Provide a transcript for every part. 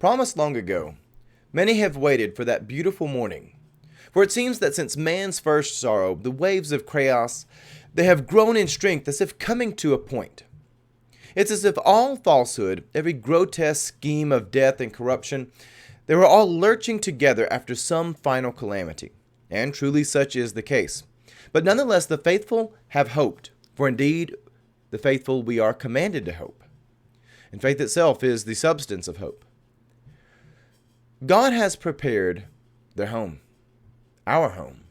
Promised long ago, many have waited for that beautiful morning. For it seems that since man's first sorrow, the waves of chaos, they have grown in strength as if coming to a point. It's as if all falsehood, every grotesque scheme of death and corruption, they were all lurching together after some final calamity. And truly such is the case. But nonetheless, the faithful have hoped, for indeed, the faithful we are commanded to hope. And faith itself is the substance of hope. God has prepared their home, our home.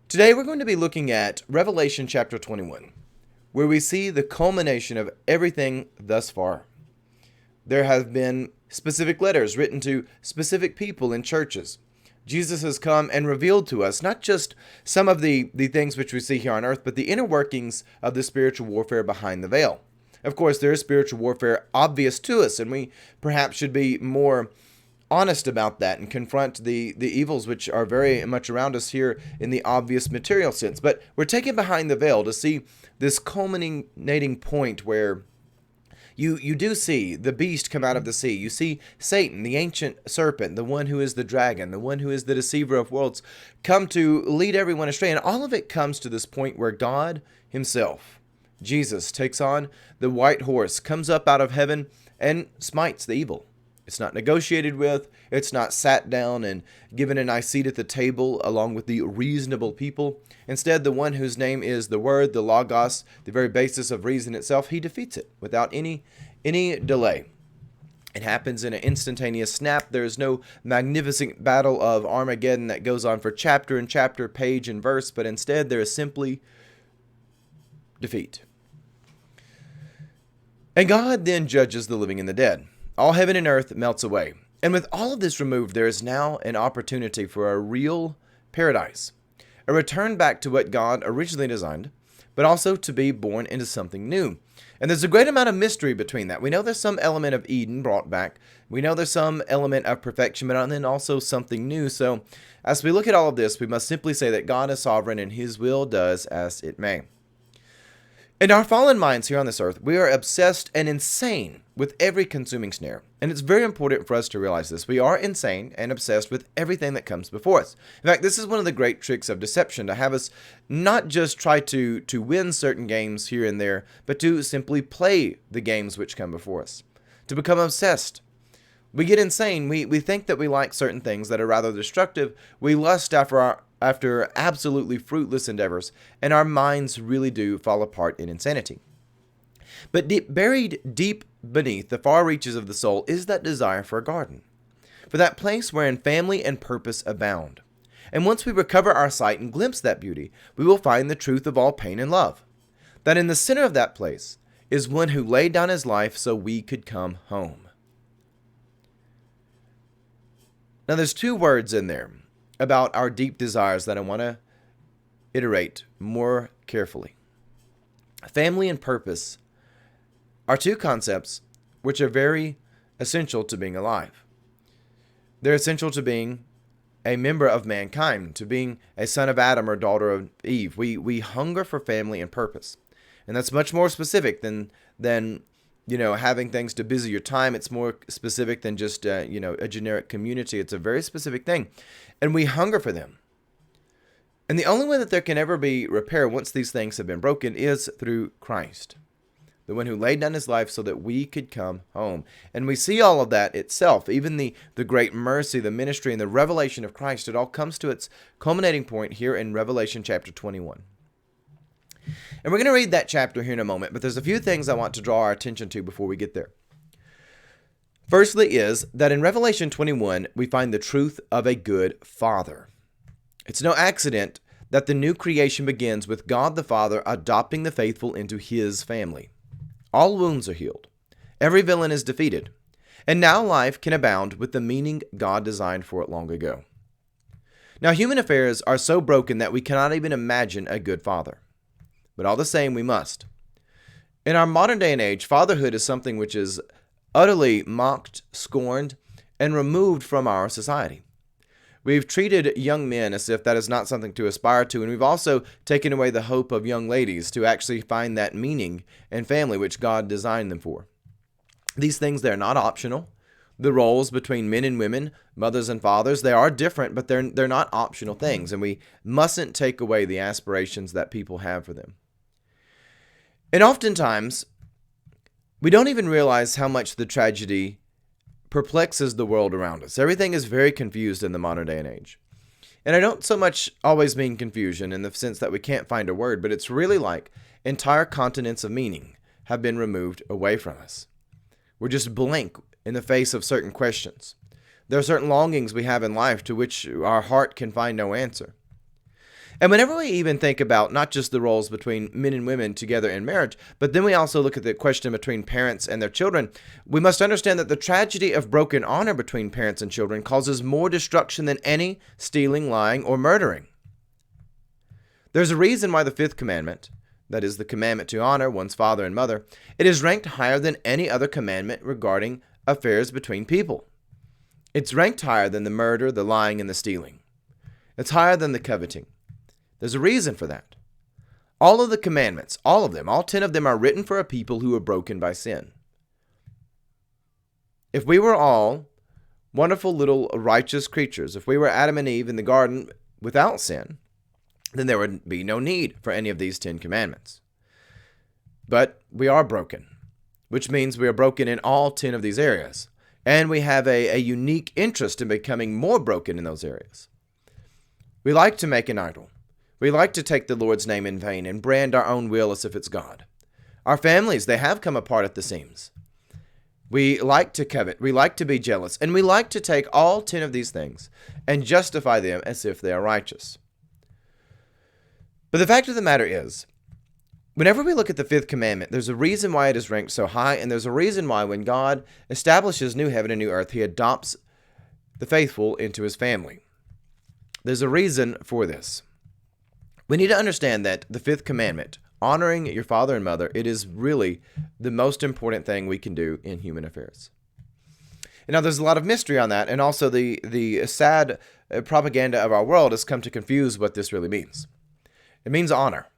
Today we're going to be looking at Revelation chapter 21, where we see the culmination of everything thus far. There have been specific letters written to specific people in churches. Jesus has come and revealed to us not just some of the things which we see here on earth, but the inner workings of the spiritual warfare behind the veil. Of course, there is spiritual warfare obvious to us, and we perhaps should be more honest about that and confront the evils which are very much around us here in the obvious material sense. But we're taken behind the veil to see this culminating point where you do see the beast come out of the sea. You see Satan, the ancient serpent, the one who is the dragon, the one who is the deceiver of worlds, come to lead everyone astray. And all of it comes to this point where God himself, Jesus, takes on the white horse, comes up out of heaven, and smites the evil. It's not negotiated with. It's not sat down and given a nice seat at the table along with the reasonable people. Instead, the one whose name is the Word, the Logos, the very basis of reason itself, he defeats it without any delay. It happens in an instantaneous snap. There is no magnificent battle of Armageddon that goes on for chapter and chapter, page and verse, but instead there is simply defeat. And God then judges the living and the dead. All heaven and earth melts away. And with all of this removed, there is now an opportunity for a real paradise. A return back to what God originally designed, but also to be born into something new. And there's a great amount of mystery between that. We know there's some element of Eden brought back. We know there's some element of perfection, but then also something new. So as we look at all of this, we must simply say that God is sovereign and his will does as it may. In our fallen minds here on this earth, we are obsessed and insane with every consuming snare. And it's very important for us to realize this. We are insane and obsessed with everything that comes before us. In fact, this is one of the great tricks of deception, to have us not just try to win certain games here and there, but to simply play the games which come before us, to become obsessed. We get insane. We think that we like certain things that are rather destructive. We lust after absolutely fruitless endeavors, and our minds really do fall apart in insanity. But buried deep beneath the far reaches of the soul is that desire for a garden, for that place wherein family and purpose abound. And once we recover our sight and glimpse that beauty, we will find the truth of all pain and love, that in the center of that place is one who laid down his life so we could come home. Now there's two words in there about our deep desires that I want to iterate more carefully. Family and purpose are two concepts which are very essential to being alive. They're essential to being a member of mankind, to being a son of Adam or daughter of Eve. We hunger for family and purpose. And that's much more specific than having things to busy your time. It's more specific than just a generic community. It's a very specific thing. And we hunger for them. And the only way that there can ever be repair once these things have been broken is through Christ, the one who laid down his life so that we could come home. And we see all of that itself, even the great mercy, the ministry, and the revelation of Christ. It all comes to its culminating point here in Revelation chapter 21. And we're going to read that chapter here in a moment, but there's a few things I want to draw our attention to before we get there. Firstly is that in Revelation 21, we find the truth of a good father. It's no accident that the new creation begins with God the Father adopting the faithful into his family. All wounds are healed. Every villain is defeated. And now life can abound with the meaning God designed for it long ago. Now human affairs are so broken that we cannot even imagine a good father. But all the same, we must. In our modern day and age, fatherhood is something which is utterly mocked, scorned, and removed from our society. We've treated young men as if that is not something to aspire to, and we've also taken away the hope of young ladies to actually find that meaning and family which God designed them for. These things, they're not optional. The roles between men and women, mothers and fathers, they are different, but they're not optional things, and we mustn't take away the aspirations that people have for them. And oftentimes, we don't even realize how much the tragedy perplexes the world around us. Everything is very confused in the modern day and age. And I don't so much always mean confusion in the sense that we can't find a word, but it's really like entire continents of meaning have been removed away from us. We're just blank in the face of certain questions. There are certain longings we have in life to which our heart can find no answer. And whenever we even think about not just the roles between men and women together in marriage, but then we also look at the question between parents and their children, we must understand that the tragedy of broken honor between parents and children causes more destruction than any stealing, lying, or murdering. There's a reason why the fifth commandment, that is the commandment to honor one's father and mother, it is ranked higher than any other commandment regarding affairs between people. It's ranked higher than the murder, the lying, and the stealing. It's higher than the coveting. There's a reason for that. All of the commandments, all of them, all 10 of them are written for a people who are broken by sin. If we were all wonderful little righteous creatures, if we were Adam and Eve in the garden without sin, then there would be no need for any of these 10 commandments. But we are broken, which means we are broken in all 10 of these areas. And we have a unique interest in becoming more broken in those areas. We like to make an idol. We like to take the Lord's name in vain and brand our own will as if it's God. Our families, they have come apart at the seams. We like to covet, we like to be jealous, and we like to take all 10 of these things and justify them as if they are righteous. But the fact of the matter is, whenever we look at the fifth commandment, there's a reason why it is ranked so high, and there's a reason why when God establishes new heaven and new earth, he adopts the faithful into his family. There's a reason for this. We need to understand that the fifth commandment, honoring your father and mother, it is really the most important thing we can do in human affairs. And now there's a lot of mystery on that, and also the sad propaganda of our world has come to confuse what this really means. It means honor.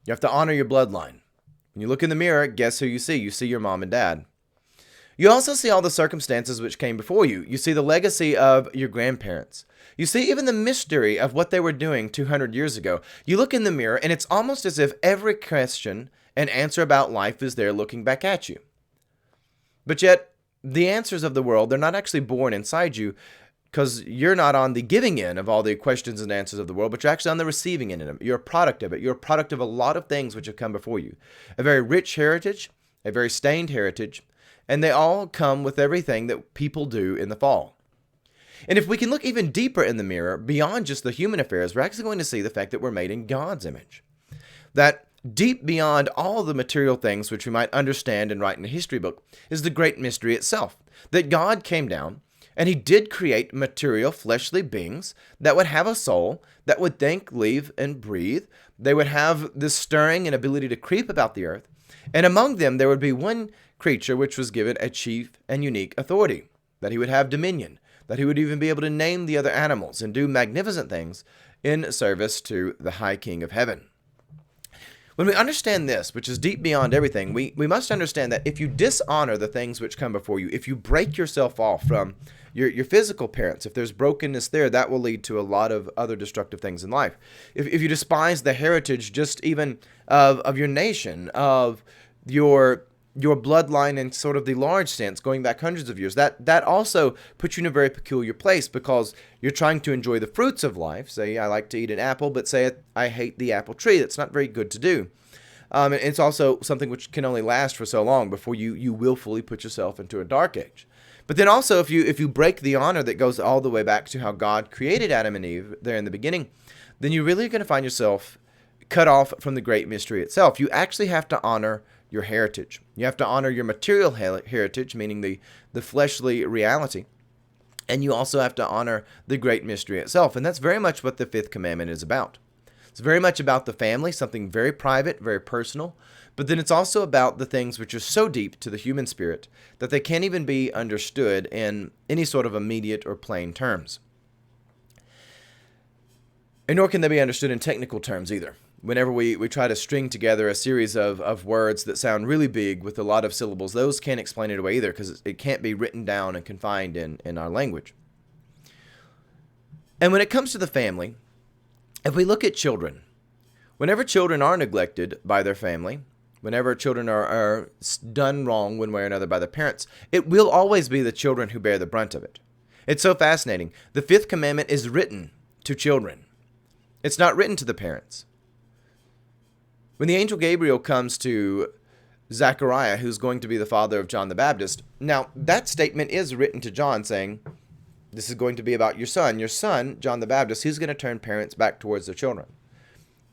You have to honor your bloodline. When you look in the mirror, guess who you see? You see your mom and dad. You also see all the circumstances which came before you. You see the legacy of your grandparents. You see even the mystery of what they were doing 200 years ago. You look in the mirror, and it's almost as if every question and answer about life is there looking back at you. But yet, the answers of the world, they're not actually born inside you, because you're not on the giving end of all the questions and answers of the world, but you're actually on the receiving end of it. You're a product of it. You're a product of a lot of things which have come before you. A very rich heritage, a very stained heritage, and they all come with everything that people do in the fall. And if we can look even deeper in the mirror, beyond just the human affairs, we're actually going to see the fact that we're made in God's image. That deep beyond all the material things which we might understand and write in a history book is the great mystery itself. That God came down and he did create material, fleshly beings that would have a soul, that would think, live, and breathe. They would have this stirring and ability to creep about the earth. And among them, there would be one creature which was given a chief and unique authority, that he would have dominion, that he would even be able to name the other animals and do magnificent things in service to the high King of heaven. When we understand this, which is deep beyond everything, we must understand that if you dishonor the things which come before you, if you break yourself off from your physical parents, if there's brokenness there, that will lead to a lot of other destructive things in life. If you despise the heritage just even of your nation, of your bloodline in sort of the large sense, going back hundreds of years, that also puts you in a very peculiar place, because you're trying to enjoy the fruits of life. Say, I like to eat an apple, but say I hate the apple tree. That's not very good to do. And it's also something which can only last for so long before you willfully put yourself into a dark age. But then also, if you break the honor that goes all the way back to how God created Adam and Eve there in the beginning, then you're really going to find yourself cut off from the great mystery itself. You actually have to honor your heritage. You have to honor your material heritage, meaning the fleshly reality. And you also have to honor the great mystery itself. And that's very much what the fifth commandment is about. It's very much about the family, something very private, very personal. But then it's also about the things which are so deep to the human spirit that they can't even be understood in any sort of immediate or plain terms. And nor can they be understood in technical terms either. whenever we try to string together a series of words that sound really big with a lot of syllables, those can't explain it away either, because it can't be written down and confined in our language. And when it comes to the family, if we look at children, whenever children are neglected by their family, whenever children are done wrong one way or another by their parents, it will always be the children who bear the brunt of it. It's so fascinating. The fifth commandment is written to children. It's not written to the parents. When the angel Gabriel comes to Zechariah, who's going to be the father of John the Baptist, now that statement is written to John saying, this is going to be about your son. Your son, John the Baptist, he's going to turn parents back towards their children.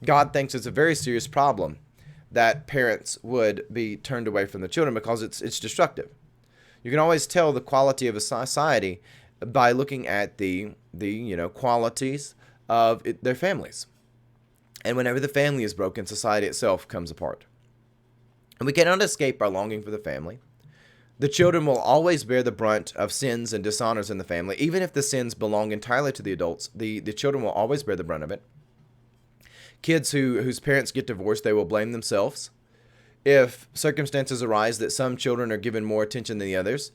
God thinks it's a very serious problem that parents would be turned away from the children because it's destructive. You can always tell the quality of a society by looking at the qualities of their families. And whenever the family is broken, society itself comes apart. And we cannot escape our longing for the family. The children will always bear the brunt of sins and dishonors in the family. Even if the sins belong entirely to the adults, the children will always bear the brunt of it. Kids whose parents get divorced, they will blame themselves. If circumstances arise that some children are given more attention than the others,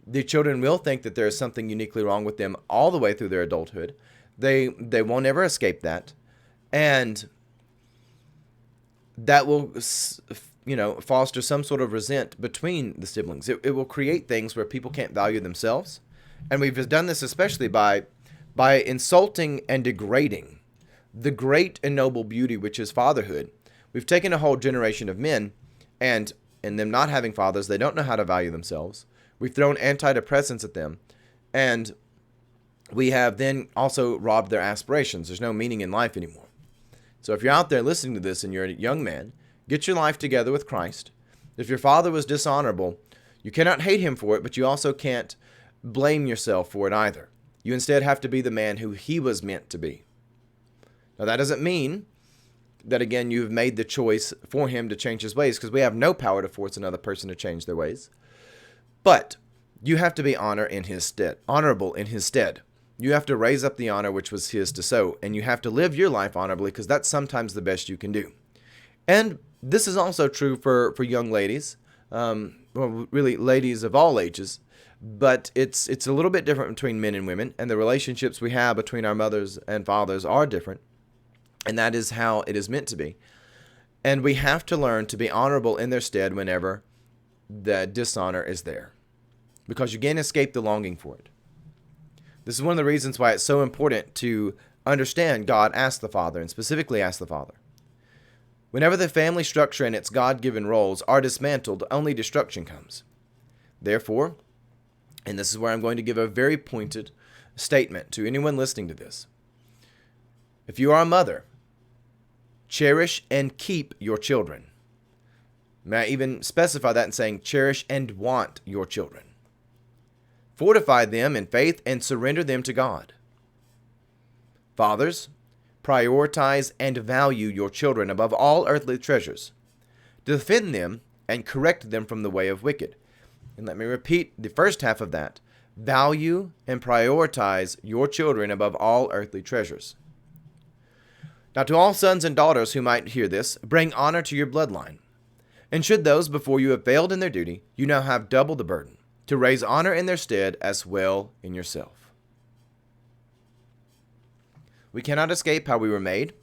the children will think that there is something uniquely wrong with them all the way through their adulthood. They won't ever escape that. And that will foster some sort of resent between the siblings. It will create things where people can't value themselves. And we've done this especially by insulting and degrading the great and noble beauty which is fatherhood. We've taken a whole generation of men, and in them not having fathers, they don't know how to value themselves. We've thrown antidepressants at them, and we have then also robbed their aspirations. There's no meaning in life anymore. So if you're out there listening to this and you're a young man, get your life together with Christ. If your father was dishonorable, you cannot hate him for it, but you also can't blame yourself for it either. You instead have to be the man who he was meant to be. Now, that doesn't mean that, again, you've made the choice for him to change his ways, because we have no power to force another person to change their ways. But you have to be honorable in his stead. You have to raise up the honor which was his to sow, and you have to live your life honorably, because that's sometimes the best you can do. And this is also true for young ladies, really ladies of all ages, but it's a little bit different between men and women, and the relationships we have between our mothers and fathers are different. And that is how it is meant to be. And we have to learn to be honorable in their stead whenever the dishonor is there, because you can't escape the longing for it. This is one of the reasons why it's so important to understand God asked the Father, and specifically asked the Father. Whenever the family structure and its God-given roles are dismantled, only destruction comes. Therefore, and this is where I'm going to give a very pointed statement to anyone listening to this. If you are a mother, cherish and keep your children. May I even specify that in saying cherish and want your children. Fortify them in faith and surrender them to God. Fathers, prioritize and value your children above all earthly treasures. Defend them and correct them from the way of wicked. And let me repeat the first half of that. Value and prioritize your children above all earthly treasures. Now, to all sons and daughters who might hear this, bring honor to your bloodline. And should those before you have failed in their duty, you now have double the burden, to raise honor in their stead as well in yourself. We cannot escape how we were made.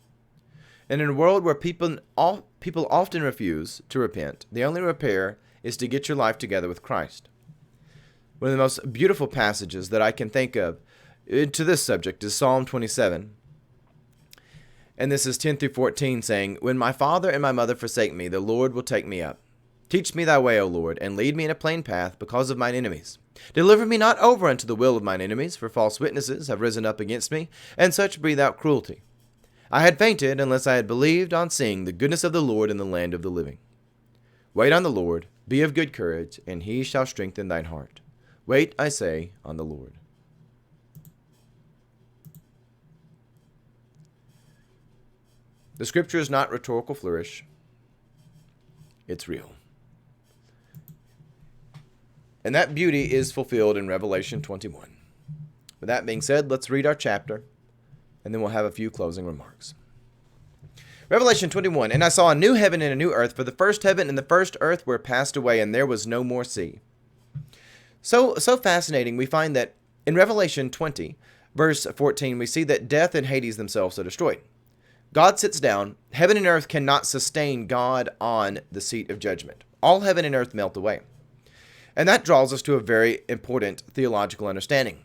And in a world where people often refuse to repent, the only repair is to get your life together with Christ. One of the most beautiful passages that I can think of to this subject is Psalm 27. And this is 10 through 14, saying, When my father and my mother forsake me, the Lord will take me up. Teach me thy way, O Lord, and lead me in a plain path because of mine enemies. Deliver me not over unto the will of mine enemies, for false witnesses have risen up against me, and such breathe out cruelty. I had fainted unless I had believed on seeing the goodness of the Lord in the land of the living. Wait on the Lord, be of good courage, and he shall strengthen thine heart. Wait, I say, on the Lord. The scripture is not rhetorical flourish. It's real. And that beauty is fulfilled in Revelation 21. With that being said, let's read our chapter, and then we'll have a few closing remarks. Revelation 21, and I saw a new heaven and a new earth, for the first heaven and the first earth were passed away, and there was no more sea. So fascinating. We find that in Revelation 20, verse 14, we see that death and Hades themselves are destroyed. God sits down. Heaven and earth cannot sustain God on the seat of judgment. All heaven and earth melt away. And that draws us to a very important theological understanding.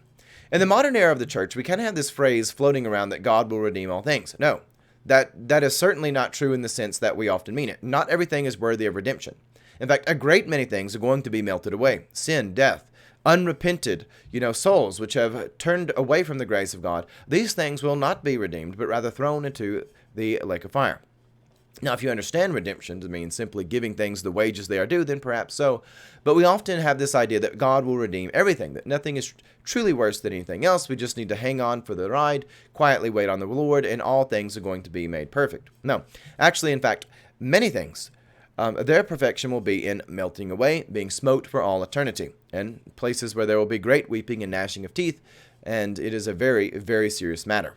In the modern era of the church, we kind of have this phrase floating around that God will redeem all things. No, that is certainly not true in the sense that we often mean it. Not everything is worthy of redemption. In fact, a great many things are going to be melted away. Sin, death, unrepented, souls which have turned away from the grace of God. These things will not be redeemed, but rather thrown into the lake of fire. Now, if you understand redemption to mean simply giving things the wages they are due, then perhaps so. But we often have this idea that God will redeem everything, that nothing is truly worse than anything else. We just need to hang on for the ride, quietly wait on the Lord, and all things are going to be made perfect. No, actually, in fact, many things, their perfection will be in melting away, being smote for all eternity, and places where there will be great weeping and gnashing of teeth, and it is a very, very serious matter.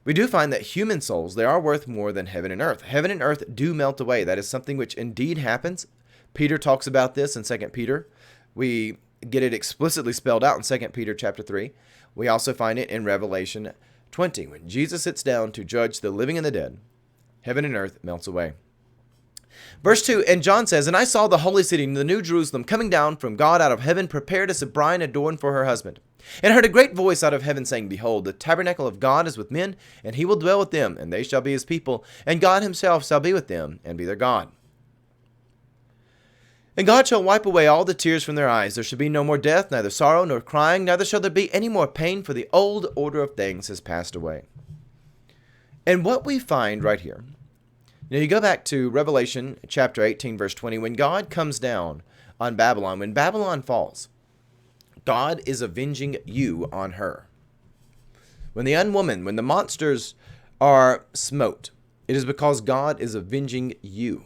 We do find that human souls, they are worth more than heaven and earth. Heaven and earth do melt away. That is something which indeed happens. Peter talks about this in 2 Peter. We get it explicitly spelled out in 2 Peter chapter 3. We also find it in Revelation 20. When Jesus sits down to judge the living and the dead, heaven and earth melts away. Verse 2, and John says, and I saw the holy city, the new Jerusalem, coming down from God out of heaven, prepared as a bride adorned for her husband. And I heard a great voice out of heaven saying, behold, the tabernacle of God is with men, and he will dwell with them, and they shall be his people, and God himself shall be with them, and be their God. And God shall wipe away all the tears from their eyes. There shall be no more death, neither sorrow, nor crying, neither shall there be any more pain, for the old order of things has passed away. And what we find right here, you go back to Revelation chapter 18, verse 20, when God comes down on Babylon, when Babylon falls, God is avenging you on her. When the monsters are smote, it is because God is avenging you.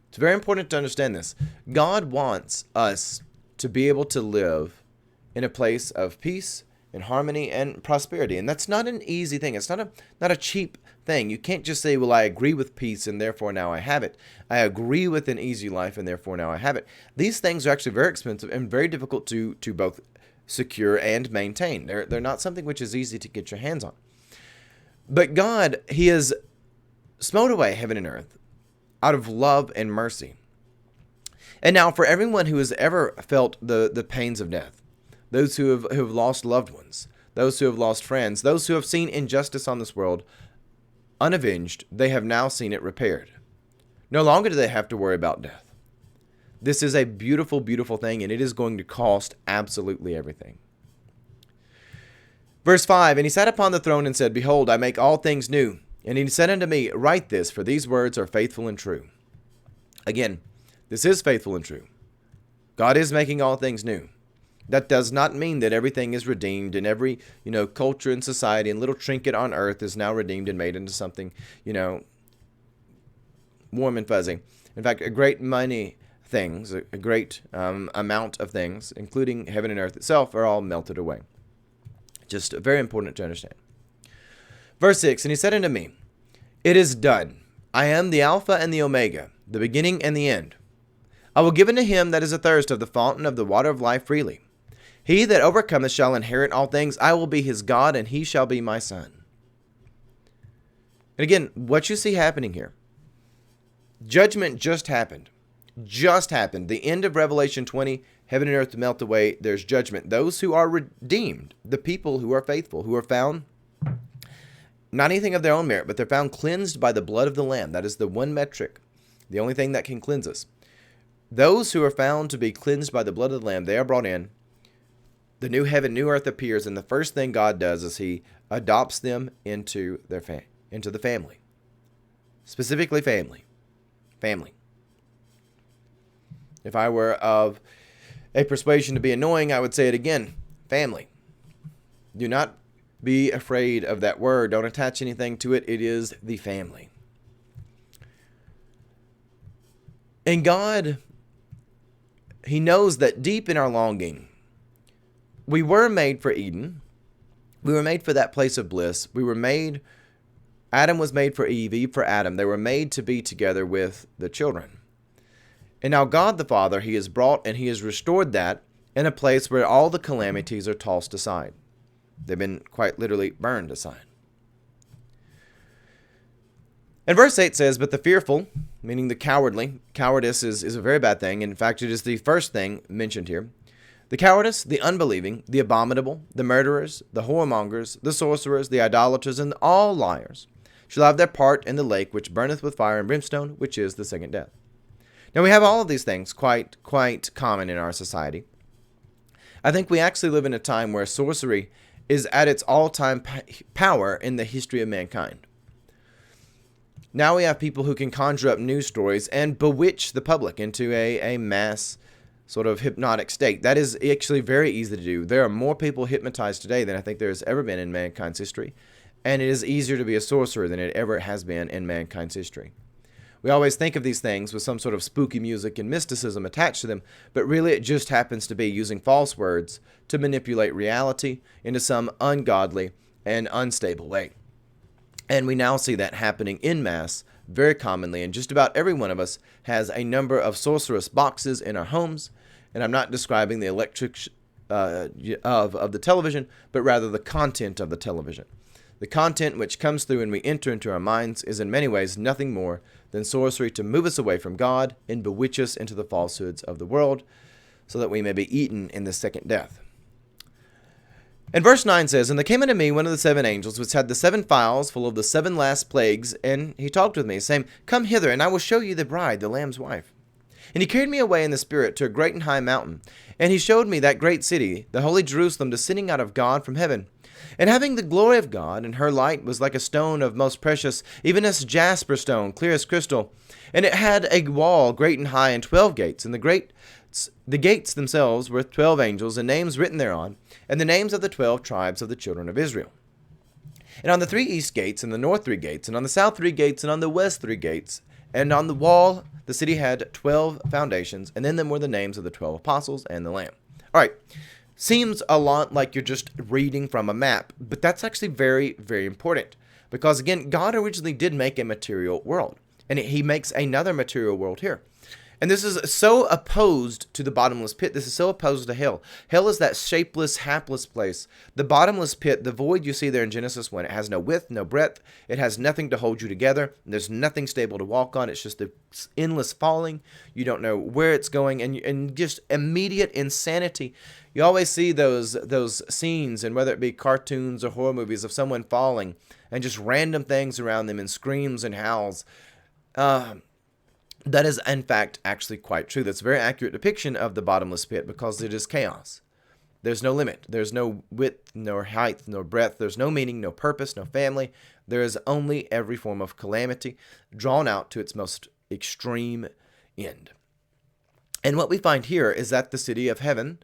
It's very important to understand this. God wants us to be able to live in a place of peace and harmony and prosperity. And that's not an easy thing. It's not a cheap thing. You can't just say, well, I agree with peace and therefore now I have it. I agree with an easy life and therefore now I have it. These things are actually very expensive and very difficult to both secure and maintain. They're not something which is easy to get your hands on. But God, he has smote away heaven and earth out of love and mercy. And now for everyone who has ever felt the pains of death, those who have lost loved ones, those who have lost friends, those who have seen injustice on this world unavenged, they have now seen it repaired. No longer do they have to worry about death. This is a beautiful, beautiful thing, and it is going to cost absolutely everything. Verse 5, and he sat upon the throne and said, behold, I make all things new. And he said unto me, write this, for these words are faithful and true. Again, this is faithful and true. God is making all things new. That does not mean that everything is redeemed and every, culture and society and little trinket on earth is now redeemed and made into something, warm and fuzzy. In fact, a great many things, a great amount of things, including heaven and earth itself, are all melted away. Just very important to understand. Verse 6, and he said unto me, it is done. I am the Alpha and the Omega, the beginning and the end. I will give unto him that is athirst of the fountain of the water of life freely. He that overcometh shall inherit all things. I will be his God, and he shall be my son. And again, what you see happening here, judgment just happened. Just happened. The end of Revelation 20, heaven and earth melt away. There's judgment. Those who are redeemed, the people who are faithful, who are found, not anything of their own merit, but they're found cleansed by the blood of the Lamb. That is the one metric, the only thing that can cleanse us. Those who are found to be cleansed by the blood of the Lamb, they are brought in. The new heaven, new earth appears, and the first thing God does is he adopts them into into the family. Specifically family. Family. If I were of a persuasion to be annoying, I would say it again. Family. Do not be afraid of that word. Don't attach anything to it. It is the family. And God, he knows that deep in our longing, we were made for Eden. We were made for that place of bliss. We were made Adam was made for Eve, Eve for Adam. They were made to be together with the children. And now God the Father, he has brought and he has restored that in a place where all the calamities are tossed aside. They've been quite literally burned aside. And verse 8 says, but the fearful, meaning the cowardly, cowardice is a very bad thing. In fact, it is the first thing mentioned here. The cowardice, the unbelieving, the abominable, the murderers, the whoremongers, the sorcerers, the idolaters, and all liars shall have their part in the lake which burneth with fire and brimstone, which is the second death. Now we have all of these things quite common in our society. I think we actually live in a time where sorcery is at its all-time power in the history of mankind. Now we have people who can conjure up news stories and bewitch the public into a mass sort of hypnotic state. That is actually very easy to do. There are more people hypnotized today than I think there has ever been in mankind's history. And it is easier to be a sorcerer than it ever has been in mankind's history. We always think of these things with some sort of spooky music and mysticism attached to them, but really it just happens to be using false words to manipulate reality into some ungodly and unstable way. And we now see that happening en masse very commonly, and just about every one of us has a number of sorcerous boxes in our homes. And I'm not describing the electric of the television, but rather the content of the television. The content which comes through when we enter into our minds is in many ways nothing more than sorcery to move us away from God and bewitch us into the falsehoods of the world so that we may be eaten in the second death. And verse 9 says, and there came unto me one of the seven angels, which had the seven phials full of the seven last plagues, and he talked with me, saying, come hither, and I will show you the bride, the Lamb's wife. And he carried me away in the spirit to a great and high mountain, and he showed me that great city, the holy Jerusalem, descending out of God from heaven, and having the glory of God, and her light was like a stone of most precious, even as jasper stone, clear as crystal. And it had a wall great and high, and 12 gates, and the gates themselves were 12 angels, and names written thereon, and the names of the 12 tribes of the children of Israel. And on the 3 east gates, and the north 3 gates, and on the south 3 gates, and on the west 3 gates, and on the wall the city had 12 foundations, and in them were the names of the 12 apostles and the Lamb. All right, seems a lot like you're just reading from a map, but that's actually very, very important. Because again, God originally did make a material world, and he makes another material world here. And this is so opposed to the bottomless pit. This is so opposed to hell. Hell is that shapeless, hapless place. The bottomless pit, the void you see there in Genesis 1, it has no width, no breadth. It has nothing to hold you together. There's nothing stable to walk on. It's just the endless falling. You don't know where it's going, and just immediate insanity. You always see those scenes, and whether it be cartoons or horror movies, of someone falling and just random things around them and screams and howls. That is, in fact, actually quite true. That's a very accurate depiction of the bottomless pit because it is chaos. There's no limit. There's no width, nor height, nor breadth. There's no meaning, no purpose, no family. There is only every form of calamity drawn out to its most extreme end. And what we find here is that the city of heaven,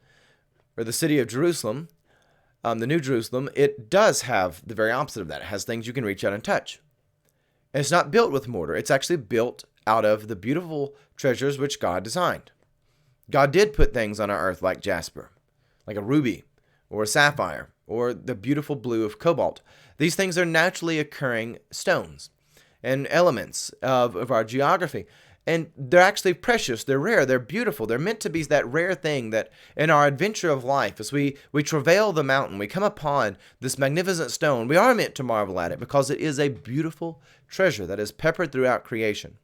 or the city of Jerusalem, the New Jerusalem, it does have the very opposite of that. It has things you can reach out and touch. And it's not built with mortar. It's actually built out of the beautiful treasures which God designed. God did put things on our earth like jasper, like a ruby, or a sapphire, or the beautiful blue of cobalt. These things are naturally occurring stones and elements of our geography. And they're actually precious, they're rare, they're beautiful. They're meant to be that rare thing that in our adventure of life, as we travail the mountain, we come upon this magnificent stone, we are meant to marvel at it because it is a beautiful treasure that is peppered throughout creation.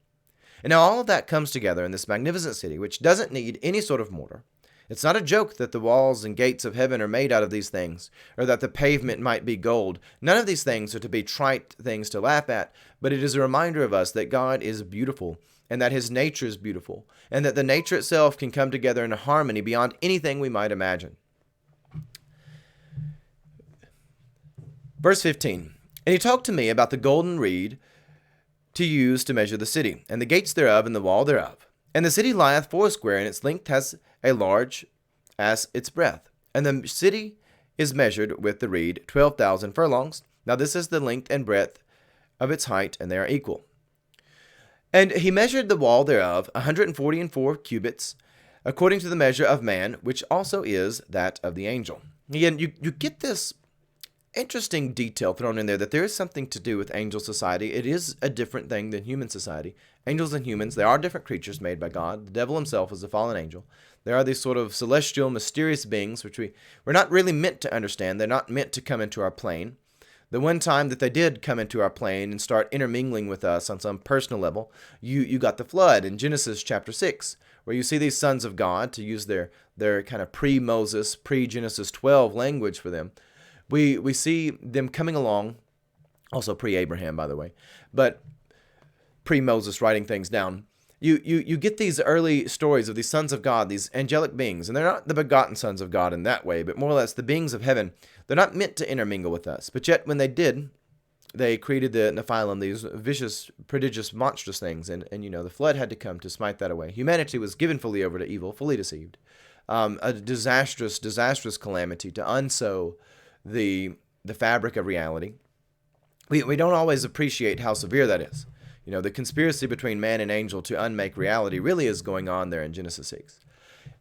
And now all of that comes together in this magnificent city, which doesn't need any sort of mortar. It's not a joke that the walls and gates of heaven are made out of these things, or that the pavement might be gold. None of these things are to be trite things to laugh at, but it is a reminder of us that God is beautiful, and that his nature is beautiful, and that the nature itself can come together in harmony beyond anything we might imagine. Verse 15, and he talked to me about the golden reed to use to measure the city, and the gates thereof, and the wall thereof. And the city lieth foursquare, and its length has a large as its breadth. And the city is measured with the reed 12,000 furlongs. Now this is the length and breadth of its height, and they are equal. And he measured the wall thereof 144 cubits, according to the measure of man, which also is that of the angel. Again, you get this interesting detail thrown in there that there is something to do with angel society. It is a different thing than human society. Angels and humans, they are different creatures made by God. The devil himself is a fallen angel. They are these sort of celestial, mysterious beings, which we're not really meant to understand. They're not meant to come into our plane. The one time that they did come into our plane and start intermingling with us on some personal level, you got the flood in Genesis chapter 6, where you see these sons of God, to use their kind of pre-Moses, pre-Genesis 12 language for them. We see them coming along, also pre-Abraham, by the way, but pre-Moses writing things down. You get these early stories of these sons of God, these angelic beings, and they're not the begotten sons of God in that way, but more or less the beings of heaven. They're not meant to intermingle with us, but yet when they did, they created the Nephilim, these vicious, prodigious, monstrous things, and the flood had to come to smite that away. Humanity was given fully over to evil, fully deceived. A disastrous calamity to unsew the fabric of reality. We don't always appreciate how severe that is. The conspiracy between man and angel to unmake reality really is going on there in Genesis 6.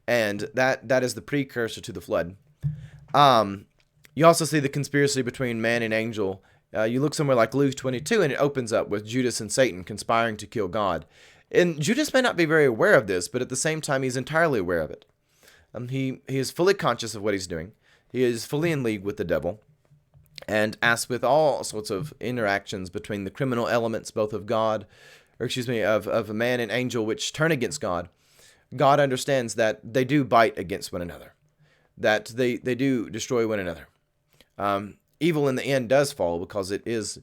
And that is the precursor to the flood. You also see the conspiracy between man and angel. You look somewhere like Luke 22, and it opens up with Judas and Satan conspiring to kill God. And Judas may not be very aware of this, but at the same time, he's entirely aware of it. He is fully conscious of what he's doing. He is fully in league with the devil. And as with all sorts of interactions between the criminal elements, both of God, of a man and angel, which turn against God, God understands that they do bite against one another, that they do destroy one another. Evil in the end does fall because it is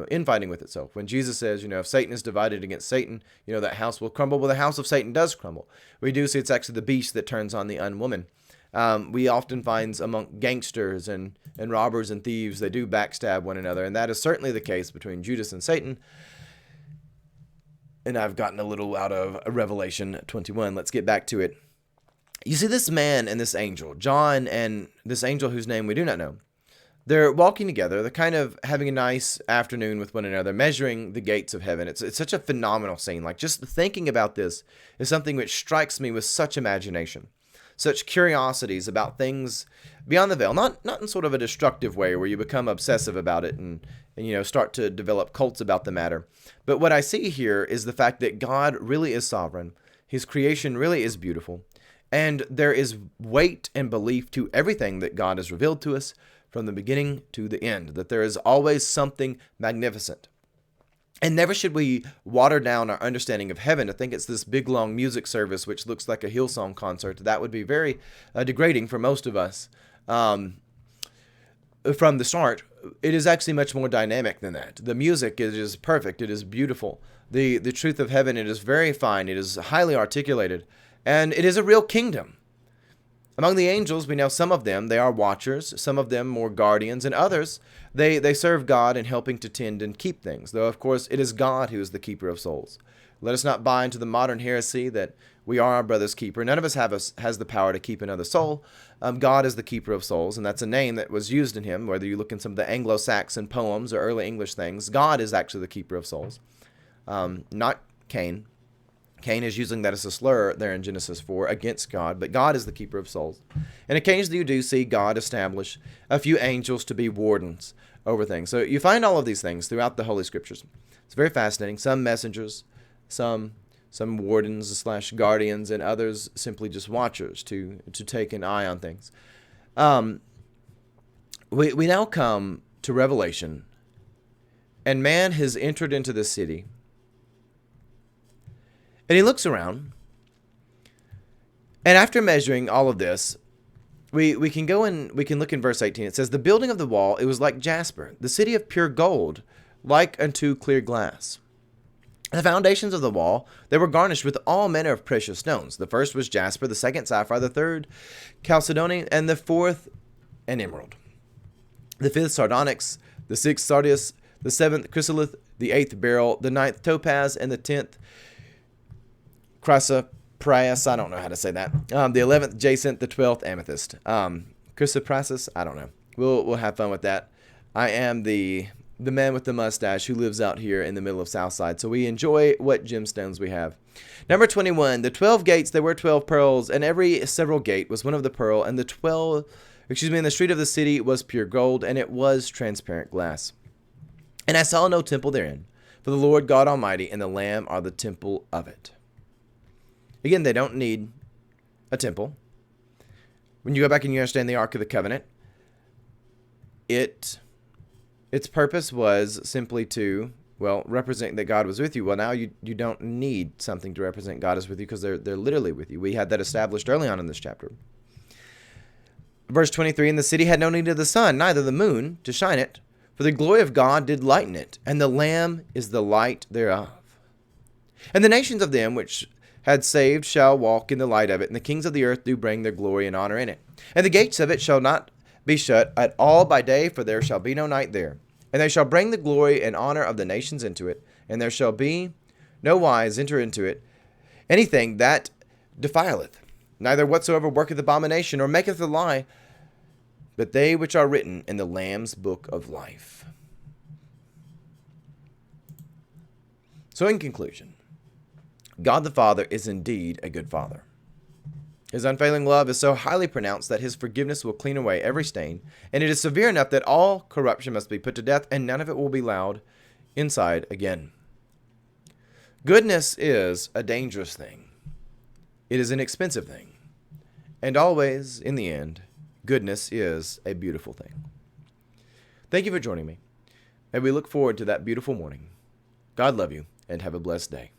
infighting with itself. When Jesus says, if Satan is divided against Satan, that house will crumble. Well, the house of Satan does crumble. We do see it's actually the beast that turns on the unwoman. We often find among gangsters and robbers and thieves, they do backstab one another, and that is certainly the case between Judas and Satan. And I've gotten a little out of Revelation 21. Let's get back to it. You see this man and this angel, John and this angel whose name we do not know. They're walking together. They're kind of having a nice afternoon with one another, measuring the gates of heaven. It's such a phenomenal scene. Like, just thinking about this is something which strikes me with such imagination. Such curiosities about things beyond the veil, not in sort of a destructive way where you become obsessive about it and start to develop cults about the matter. But what I see here is the fact that God really is sovereign. His creation really is beautiful. And there is weight and belief to everything that God has revealed to us from the beginning to the end, that there is always something magnificent. And never should we water down our understanding of heaven to think it's this big, long music service which looks like a Hillsong concert. That would be very degrading for most of us. From the start, it is actually much more dynamic than that. The music is perfect. It is beautiful. The truth of heaven, it is very fine. It is highly articulated. And it is a real kingdom. Among the angels, we know some of them, they are watchers, some of them more guardians, and others, they serve God in helping to tend and keep things, though, of course, it is God who is the keeper of souls. Let us not buy into the modern heresy that we are our brother's keeper. None of us has the power to keep another soul. God is the keeper of souls, and that's a name that was used in him, whether you look in some of the Anglo-Saxon poems or early English things. God is actually the keeper of souls, not Cain. Cain is using that as a slur there in Genesis 4 against God, but God is the keeper of souls. And occasionally you do see God establish a few angels to be wardens over things. So you find all of these things throughout the Holy Scriptures. It's very fascinating. Some messengers, some wardens / guardians, and others simply just watchers to take an eye on things. We now come to Revelation, and man has entered into the city. And he looks around, and after measuring all of this, we can go and we can look in verse 18. It says, "The building of the wall, it was like jasper, the city of pure gold, like unto clear glass. The foundations of the wall, they were garnished with all manner of precious stones. The first was jasper, the second sapphire, the third chalcedony, and the fourth an emerald. The fifth sardonyx, the sixth sardius, the seventh chrysolith, the eighth beryl, the ninth topaz, and the 10th chrysoprase, I don't know how to say that. The 11th jacinth, the 12th amethyst. Chrysoprasis, I don't know. We'll have fun with that. I am the the man with the mustache who lives out here in the middle of Southside. So we enjoy what gemstones we have. Number 21, the 12 gates, there were 12 pearls, and every several gate was one of the pearl, and and the street of the city was pure gold, and it was transparent glass. And I saw no temple therein, for the Lord God Almighty and the Lamb are the temple of it. Again, they don't need a temple. When you go back and you understand the Ark of the Covenant, its purpose was simply to, represent that God was with you. Well, now you don't need something to represent God is with you, because they're literally with you. We had that established early on in this chapter. Verse 23, and the city had no need of the sun, neither the moon, to shine it, for the glory of God did lighten it, and the Lamb is the light thereof. And the nations of them which had saved shall walk in the light of it, and the kings of the earth do bring their glory and honor in it. And the gates of it shall not be shut at all by day, for there shall be no night there. And they shall bring the glory and honor of the nations into it, and there shall be no wise enter into it anything that defileth, neither whatsoever worketh abomination or maketh a lie, but they which are written in the Lamb's book of life. So in conclusion, God the Father is indeed a good Father. His unfailing love is so highly pronounced that his forgiveness will clean away every stain, and it is severe enough that all corruption must be put to death, and none of it will be allowed inside again. Goodness is a dangerous thing. It is an expensive thing. And always, in the end, goodness is a beautiful thing. Thank you for joining me, and we look forward to that beautiful morning. God love you, and have a blessed day.